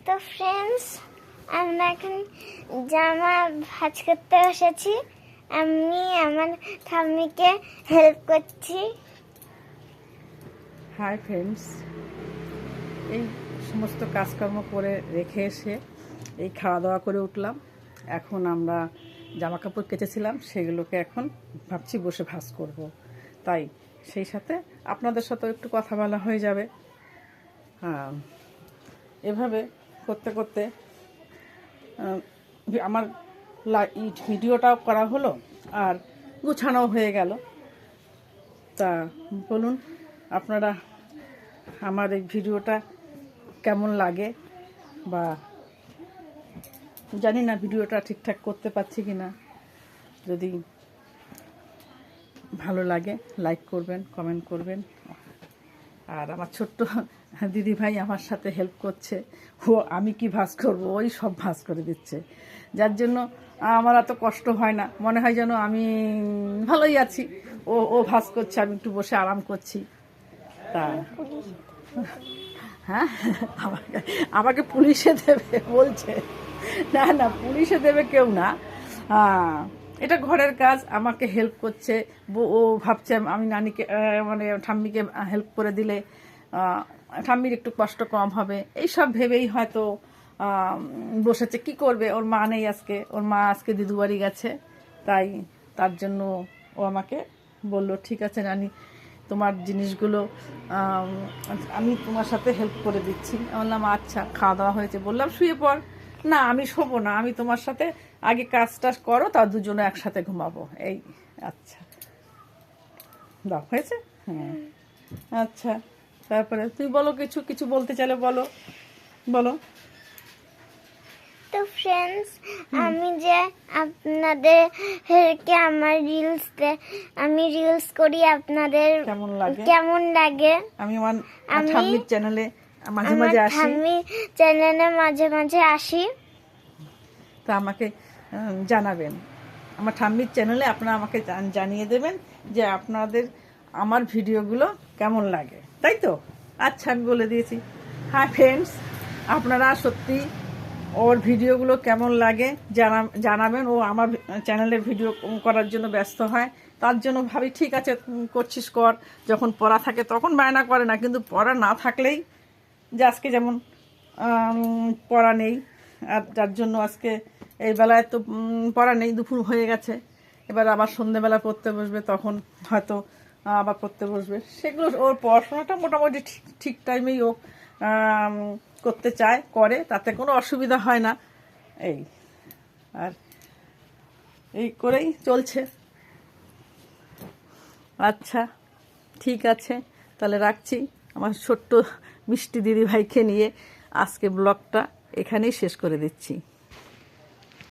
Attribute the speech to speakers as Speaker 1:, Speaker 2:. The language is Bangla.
Speaker 1: তো ফ্রেন্ডস, আমরা এখন জামা ভাঁজ করতে বসেছি। আমি আমার ঠাম্মিকে হেল্প করছি।
Speaker 2: হাই ফ্রেন্ডস, এই সমস্ত কাজকর্ম করে রেখে এসে এই খাওয়া দাওয়া করে উঠলাম। এখন আমরা জামা কাপড় কেচেছিলাম, সেগুলোকে এখন ভাবছি বসে ভাঁজ করব। তাই সেই সাথে আপনাদের সাথেও একটু কথা বলা হয়ে যাবে। এভাবে করতে করতে আমার ভিডিওটাও করা হলো আর গুছানোও হয়ে গেল। তা বলুন আপনারা আমার এই ভিডিওটা কেমন লাগে, বা জানি না ভিডিওটা ঠিকঠাক করতে পারছি কি না। যদি ভালো লাগে লাইক করবেন, কমেন্ট করবেন। আর আমার ছোট্ট দিদি ভাই আমার সাথে হেল্প করছে। আমি কি ভাঁজ করবো, ওই সব ভাঁজ করে দিচ্ছে, যার জন্য আমার এত কষ্ট হয় না। মনে হয় যেন আমি ভালোই আছি, ও ভাঁজ করছে, আমি একটু বসে আরাম করছি। তা হ্যাঁ, আমাকে পুলিশে দেবে বলছে। না না, পুলিশে দেবে কেউ না, এটা ঘরের কাজ, আমাকে হেল্প করছে। ও ভাবছে আমি নানিকে মানে ঠাম্মিকে হেল্প করে দিলে ঠাম্মির একটু কষ্ট কম হবে, এইসব ভেবেই হয়তো বসেছে। কি করবে, ওর মা নেই আজকে, ওর মা আজকে দিদু বাড়ি গেছে। তাই তার জন্য ও আমাকে বলল, ঠিক আছে নানি, তোমার জিনিসগুলো আমি তোমার সাথে হেল্প করে দিচ্ছি। বললাম আচ্ছা। খাওয়া দাওয়া হয়েছে, বললাম শুয়ে পড়। না, আমি শোবো না, আমি তোমার সাথে আগে কাজ টাজ করো, তা দুজনে একসাথে ঘুমাবো। এই আচ্ছা, দাও হয়েছে। হ্যাঁ আচ্ছা, তারপরে তুই বলো, কিছু বলতে চাইলে বলো বলো।
Speaker 1: তো ফ্রেন্ডস, আমি যে আপনাদেরকে আমার আমি রিলস করি, আপনাদের কেমন লাগে
Speaker 2: আমি আমার ঠাম্মির চ্যানেলে মাঝে মাঝে আসি।
Speaker 1: মাঝে মাঝে আসি,
Speaker 2: তা আমাকে জানাবেন। আমার ঠাম্মির চ্যানেলে আপনারা আমাকে জানিয়ে দেবেন যে আপনাদের আমার ভিডিওগুলো কেমন লাগে, তাই তো? আচ্ছা, আমি বলে দিয়েছি। হ্যাঁ ফ্রেন্ডস, আপনারা সত্যি ওর ভিডিওগুলো কেমন লাগে জানাবেন। ও আমার চ্যানেলে ভিডিও করার জন্য ব্যস্ত হয়, তার জন্য ভাবি ঠিক আছে করছিস কর। যখন পড়া থাকে তখন বায়না করে না, কিন্তু পড়া না থাকলেই, যে আজকে যেমন পড়া নেই, আর যার জন্য আজকে এই বেলায় তো পড়া নেই, দুপুর হয়ে গেছে। এবার আবার সন্ধ্যেবেলা পড়তে বসবে, তখন হয়তো আবার পড়তে বসবে। সেগুলো ওর পড়াশোনাটা মোটামুটি ঠিক টাইমেই ও করতে চায়, করে, তাতে কোনো অসুবিধা হয় না। এই আর এই করেই চলছে। আচ্ছা ঠিক আছে, তাহলে রাখছি। আমার ছোট্ট মিষ্টি দিদিভাইকে নিয়ে আজকে ব্লগটা এখানেই শেষ করে দিচ্ছি।